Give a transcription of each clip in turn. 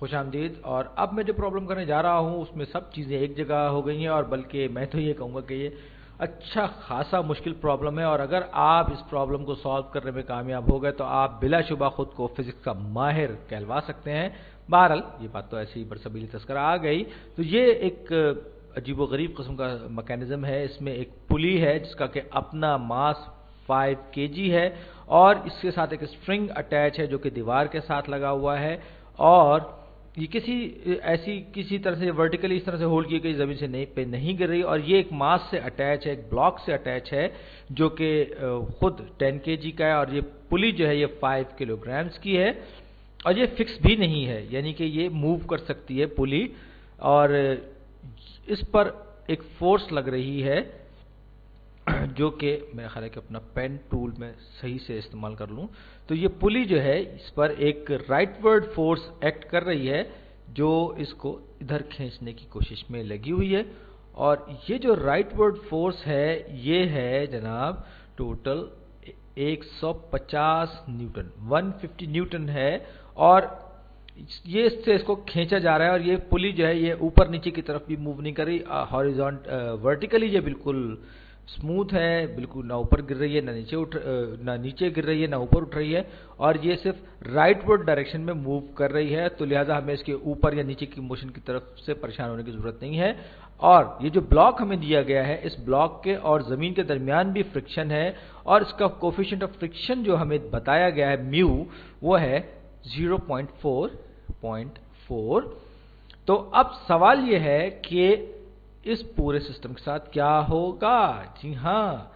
खुशामदीद। और अब मैं जो प्रॉब्लम करने जा रहा हूँ उसमें सब चीज़ें एक जगह हो गई हैं, और बल्कि मैं तो ये कहूँगा कि ये अच्छा खासा मुश्किल प्रॉब्लम है, और अगर आप इस प्रॉब्लम को सॉल्व करने में कामयाब हो गए तो आप बिलाशुबा खुद को फिजिक्स का माहिर कहलवा सकते हैं। बहरहाल ये बात तो ऐसी ही बरसबीली तस्करा आ गई। तो ये एक अजीबोगरीब किस्म का मैकेनिज्म है। इसमें एक पुली है जिसका कि अपना मास 5 kg है, और इसके साथ एक स्ट्रिंग अटैच है जो कि दीवार के साथ लगा हुआ है, और ये किसी तरह से वर्टिकली इस तरह से होल्ड की गई, जमीन से नहीं गिर रही, और ये एक मास से अटैच है, एक ब्लॉक से अटैच है जो कि खुद 10 kg का है, और ये पुली जो है ये 5 किलोग्राम्स की है, और ये फिक्स भी नहीं है, यानी कि ये मूव कर सकती है पुली, और इस पर एक फोर्स लग रही है जो कि मेरा ख्याल है कि अपना पेन टूल में सही से इस्तेमाल कर लूँ। तो ये पुली जो है इस पर एक राइटवर्ड फोर्स एक्ट कर रही है जो इसको इधर खींचने की कोशिश में लगी हुई है, और ये जो राइटवर्ड फोर्स है ये है जनाब टोटल 150 न्यूटन, 150 न्यूटन है, और ये इससे इसको खींचा जा रहा है, और ये पुली जो है ये ऊपर नीचे की तरफ भी मूव नहीं कर रही, वर्टिकली ये बिल्कुल स्मूथ है, बिल्कुल ना ऊपर गिर रही है ना नीचे गिर रही है, ना ऊपर उठ रही है, और ये सिर्फ राइटवर्ड डायरेक्शन में मूव कर रही है। तो लिहाजा हमें इसके ऊपर या नीचे की मोशन की तरफ से परेशान होने की जरूरत नहीं है। और ये जो ब्लॉक हमें दिया गया है, इस ब्लॉक के और जमीन के दरमियान भी फ्रिक्शन है, और इसका कोफिशिएंट ऑफ फ्रिक्शन जो हमें बताया गया है म्यू, वो है 0.4. तो अब सवाल यह है कि इस पूरे सिस्टम के साथ क्या होगा। जी हाँ,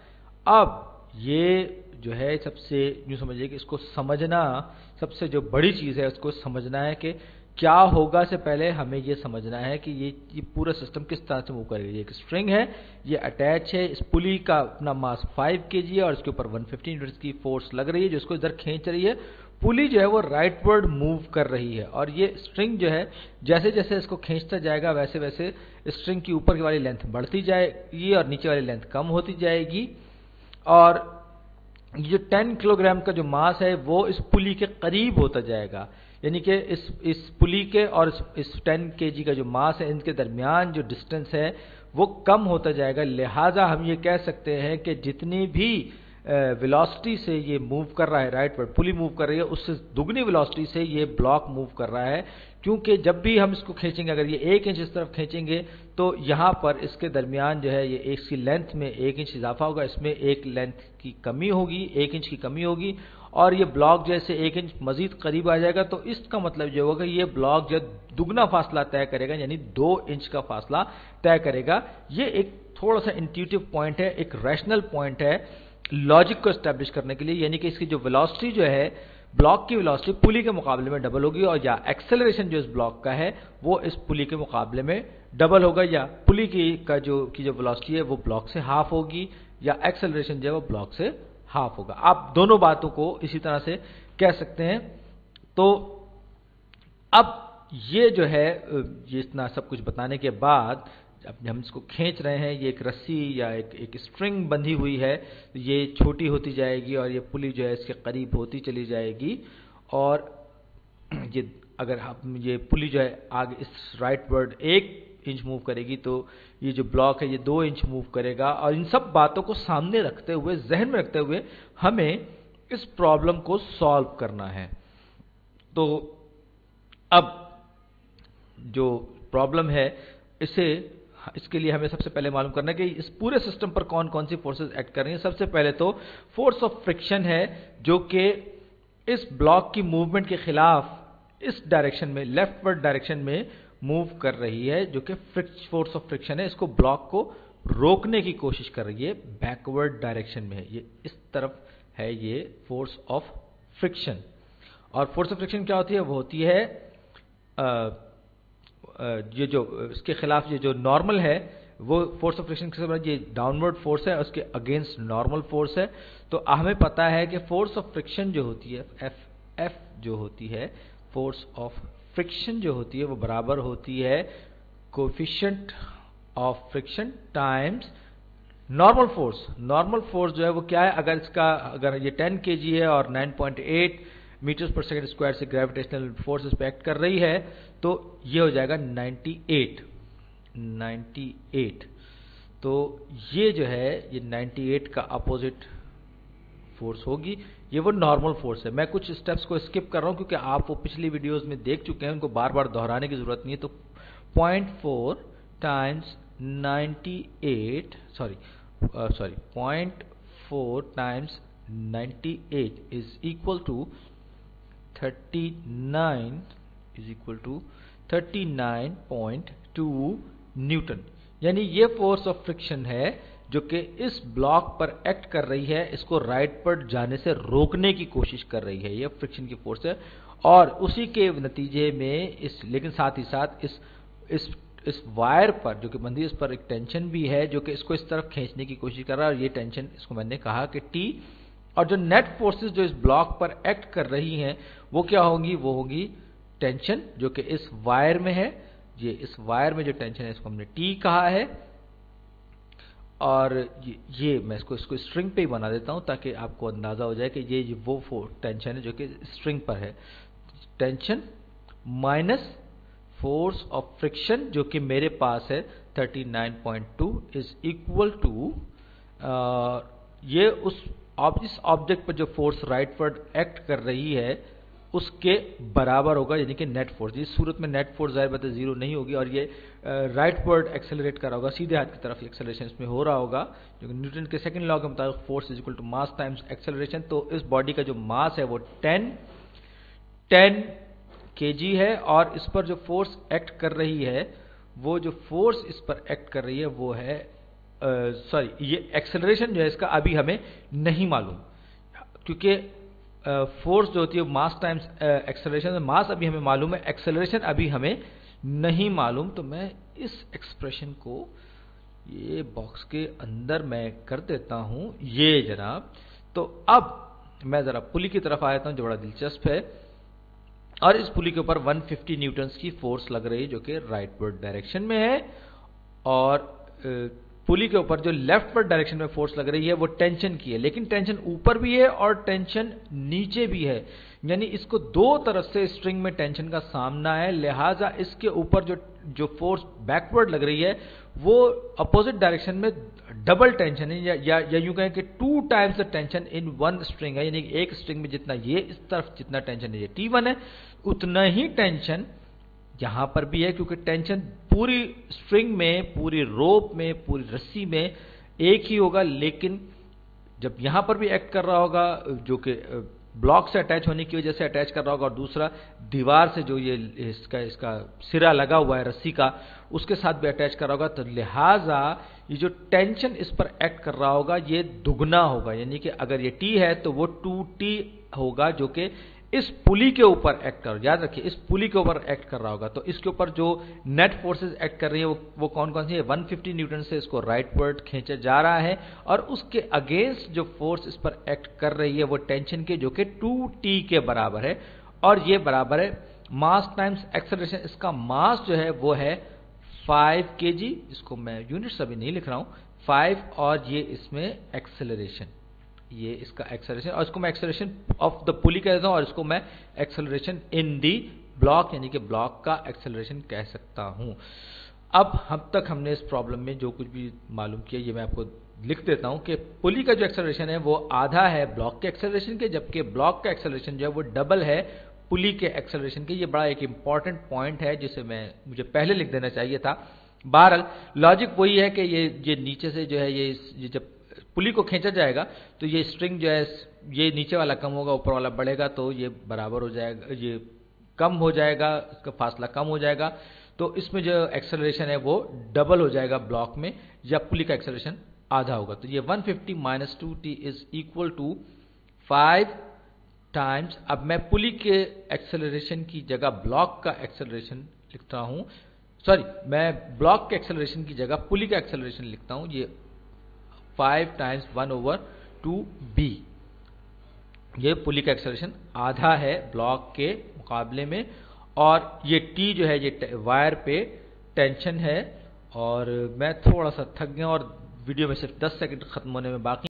अब ये जो है सबसे यूँ समझिए कि इसको समझना, सबसे जो बड़ी चीज़ है उसको समझना है कि क्या होगा से पहले हमें ये समझना है कि ये पूरा सिस्टम किस तरह से मूव करेगा। ये एक स्ट्रिंग है, ये अटैच है, इस पुली का अपना मास 5 kg है, और इसके ऊपर 150 न्यूटन की फोर्स लग रही है जो इसको इधर खींच रही है। पुली जो है वो राइटवर्ड मूव कर रही है, और ये स्ट्रिंग जो है जैसे जैसे इसको खींचता जाएगा वैसे वैसे स्ट्रिंग की ऊपर की वाली लेंथ बढ़ती जाएगी और नीचे वाली लेंथ कम होती जाएगी, और ये जो 10 किलोग्राम का जो मास है वो इस पुली के करीब होता जाएगा, यानी कि इस पुली के और इस 10 kg का जो मास है इनके दरमियान जो डिस्टेंस है वो कम होता जाएगा। लिहाजा हम ये कह सकते हैं कि जितनी भी वेलोसिटी से ये मूव कर रहा है, राइटवर्ड पुली मूव कर रही है, उससे दुगनी वेलोसिटी से ये ब्लॉक मूव कर रहा है, क्योंकि जब भी हम इसको खींचेंगे, अगर ये 1 इंच इस तरफ खींचेंगे तो यहाँ पर इसके दरमियान जो है ये इसकी लेंथ में 1 इंच इजाफा होगा, इसमें एक लेंथ की कमी होगी, 1 इंच की कमी होगी, और ये ब्लॉक जैसे 1 इंच मजीद करीब आ जाएगा तो इसका मतलब ये होगा कि ये ब्लॉक जो दुगना फासला तय करेगा, यानी 2 इंच का फासला तय करेगा। ये एक थोड़ा सा इंट्यूटिव पॉइंट है, एक रैशनल पॉइंट है लॉजिक को एस्टैब्लिश करने के लिए, यानी कि इसकी जो वेलोसिटी जो है, ब्लॉक की वेलोसिटी पुली के मुकाबले में डबल होगी, और या एक्सेलरेशन जो इस ब्लॉक का है वो इस पुली के मुकाबले में डबल होगा, या पुली की जो वेलोसिटी है वो ब्लॉक से हाफ होगी, या एक्सेलरेशन जो है वो ब्लॉक से हाफ होगा। आप दोनों बातों को इसी तरह से कह सकते हैं। तो अब ये जो है, ये इतना सब कुछ बताने के बाद अब हम इसको खींच रहे हैं, ये एक रस्सी या एक स्ट्रिंग बंधी हुई है, ये छोटी होती जाएगी और ये पुली जो है इसके करीब होती चली जाएगी, और ये अगर हम ये पुली जो है आगे इस राइटवर्ड 1 इंच मूव करेगी तो ये जो ब्लॉक है ये 2 इंच मूव करेगा। और इन सब बातों को सामने रखते हुए, जहन में रखते हुए हमें इस प्रॉब्लम को सॉल्व करना है। तो अब जो प्रॉब्लम है इसके लिए हमें सबसे पहले मालूम करना है कि इस पूरे सिस्टम पर कौन कौन सी फोर्सेस एक्ट कर रही हैं। सबसे पहले तो फोर्स ऑफ फ्रिक्शन है जो कि इस ब्लॉक की मूवमेंट के खिलाफ इस डायरेक्शन में, लेफ्टवर्ड डायरेक्शन में मूव कर रही है, जो कि फोर्स ऑफ फ्रिक्शन है। इसको ब्लॉक को रोकने की कोशिश कर रही है, बैकवर्ड डायरेक्शन में है, ये इस तरफ है ये फोर्स ऑफ फ्रिक्शन। और फोर्स ऑफ फ्रिक्शन क्या होती है? वो होती है ये जो इसके खिलाफ ये जो नॉर्मल है वो फोर्स ऑफ फ्रिक्शन के साथ ये डाउनवर्ड फोर्स है, उसके अगेंस्ट नॉर्मल फोर्स है। तो हमें पता है कि फोर्स ऑफ फ्रिक्शन जो होती है एफ जो होती है, फोर्स ऑफ फ्रिक्शन जो होती है वो बराबर होती है coefficient of friction times normal force. Normal force जो है वो क्या है? अगर ये 10 kg है और 9.8 मीटर्स पर सेकंड स्क्वायर से ग्रेविटेशनल फोर्स इस पे एक्ट कर रही है, तो ये हो जाएगा 98। तो ये जो है ये 98 का अपोजिट फोर्स होगी, ये वो नॉर्मल फोर्स है। मैं कुछ स्टेप्स को स्किप कर रहा हूं क्योंकि आप वो पिछली वीडियोस में देख चुके हैं, उनको बार बार दोहराने की जरूरत नहीं है। तो 0.4 times 0.4 times 98 is equal to 39.2 newton. यानी ये फोर्स ऑफ फ्रिक्शन है जो कि इस ब्लॉक पर एक्ट कर रही है, इसको राइट पर जाने से रोकने की कोशिश कर रही है। ये फ्रिक्शन की फोर्स है और उसी के नतीजे में लेकिन साथ ही साथ इस वायर पर जो कि बंधी है, इस पर एक टेंशन भी है जो कि इसको इस तरफ खींचने की कोशिश कर रहा है। और ये टेंशन, इसको मैंने कहा कि T, और जो नेट फोर्सेस जो इस ब्लॉक पर एक्ट कर रही हैं वो क्या होंगी, वो होगी टेंशन जो कि इस वायर में है। ये इस वायर में जो टेंशन है इसको हमने T कहा है। और ये मैं इसको स्ट्रिंग पे ही बना देता हूं ताकि आपको अंदाजा हो जाए कि ये वो टेंशन है जो कि स्ट्रिंग पर है। Tension minus force of friction जो कि मेरे पास है 39.2 इज इक्वल टू ये इस ऑब्जेक्ट पर जो फोर्स राइटवर्ड एक्ट कर रही है उसके बराबर होगा, यानी कि नेट फोर्स। इस सूरत में नेट फोर्स जाहिर बात है जीरो नहीं होगी और ये राइटवर्ड एक्सेलरेट कर रहा होगा, सीधे हाथ की तरफ एक्सेलरेशन इसमें हो रहा होगा, जो कि न्यूटन के सेकंड लॉ के मुताबिक force is equal to mass times acceleration. तो इस बॉडी का जो मास है वो 10 kg है और इस पर जो फोर्स एक्ट कर रही है, वो जो फोर्स इस पर एक्ट कर रही है वो है ये एक्सेलरेशन जो है इसका अभी हमें नहीं मालूम, क्योंकि फोर्स जो होती है मास टाइम्स एक्सेलरेशन, मास अभी हमें मालूम है, एक्सेलरेशन अभी हमें नहीं मालूम। तो मैं इस एक्सप्रेशन को ये बॉक्स के अंदर मैं कर देता हूं, ये जनाब। तो अब मैं जरा पुली की तरफ आ जाता हूं जो बड़ा दिलचस्प है, और इस पुली के ऊपर 150 न्यूटन्स की फोर्स लग रही है जो कि राइटवर्ड डायरेक्शन में है, और पुली के ऊपर जो लेफ्टवर्ड डायरेक्शन में फोर्स लग रही है वो टेंशन की है, लेकिन टेंशन ऊपर भी है और टेंशन नीचे भी है, यानी इसको दो तरफ से स्ट्रिंग में टेंशन का सामना है। लिहाजा इसके ऊपर जो फोर्स बैकवर्ड लग रही है वो अपोजिट डायरेक्शन में डबल टेंशन है, या यूं कहें कि 2 times the tension in one string है। यानी एक स्ट्रिंग में जितना ये इस तरफ जितना टेंशन है ये T1 है, उतना ही टेंशन यहां पर भी है, क्योंकि टेंशन पूरी स्ट्रिंग में, पूरी रोप में, पूरी रस्सी में एक ही होगा, लेकिन जब यहां पर भी एक्ट कर रहा होगा जो कि ब्लॉक से अटैच होने की वजह से अटैच कर रहा होगा, और दूसरा दीवार से जो ये इसका सिरा लगा हुआ है रस्सी का, उसके साथ भी अटैच कर रहा होगा, तो लिहाजा ये जो टेंशन इस पर एक्ट कर रहा होगा ये दुगना होगा। यानी कि अगर ये T है तो वो 2T होगा जो कि इस पुली के ऊपर एक्ट कर, याद रखिए इस पुली के ऊपर एक्ट कर रहा होगा। तो इसके ऊपर जो नेट फोर्सेस एक्ट कर रही है वो कौन कौन सी है, 150 न्यूटन से इसको राइटवर्ड खींचा जा रहा है, और उसके अगेंस्ट जो फोर्स इस पर एक्ट कर रही है वो टेंशन के जो कि 2T के बराबर है, और ये बराबर है मास टाइम्स एक्सेलरेशन। इसका मास जो है वो है 5 kg, इसको मैं यूनिट्स अभी नहीं लिख रहा हूं, 5, और ये इसमें एक्सेलरेशन, ये इसका एक्सेलरेशन, और इसको मैं एक्सेलरेशन ऑफ द पुली कह देता हूं, और इसको मैं एक्सेलरेशन इन दी ब्लॉक यानी कि ब्लॉक का एक्सेलरेशन कह सकता हूं। अब तक हमने इस प्रॉब्लम में जो कुछ भी मालूम किया ये मैं आपको लिख देता हूं कि पुली का जो एक्सेलरेशन है वो आधा है ब्लॉक के एक्सेलरेशन के, जबकि ब्लॉक का एक्सेलरेशन जो है वो डबल है पुली के एक्सेलरेशन के। ये बड़ा एक इंपॉर्टेंट पॉइंट है जिसे मुझे पहले लिख देना चाहिए था। बहरहाल लॉजिक वही है कि ये नीचे से जो है ये जब पुली को खींचा जाएगा तो ये स्ट्रिंग जो है ये नीचे वाला कम होगा, ऊपर वाला बढ़ेगा, तो ये बराबर हो जाएगा, ये कम हो जाएगा, इसका फासला कम हो जाएगा, तो इसमें जो एक्सेलरेशन है वो डबल हो जाएगा ब्लॉक में, या पुली का एक्सेलरेशन आधा होगा। तो ये 150 minus 2T is equal to 5 times, अब मैं पुली के एक्सेलरेशन की जगह ब्लॉक का एक्सेलरेशन लिखता हूं, सॉरी मैं ब्लॉक के एक्सेलरेशन की जगह पुली का एक्सेलरेशन लिखता हूं, ये 5 टाइम्स 1/2B। ये पुली का एक्सेलरेशन आधा है ब्लॉक के मुकाबले में, और ये T जो है ये वायर पे टेंशन है। और मैं थोड़ा सा थक गया और वीडियो में सिर्फ 10 सेकंड खत्म होने में बाकी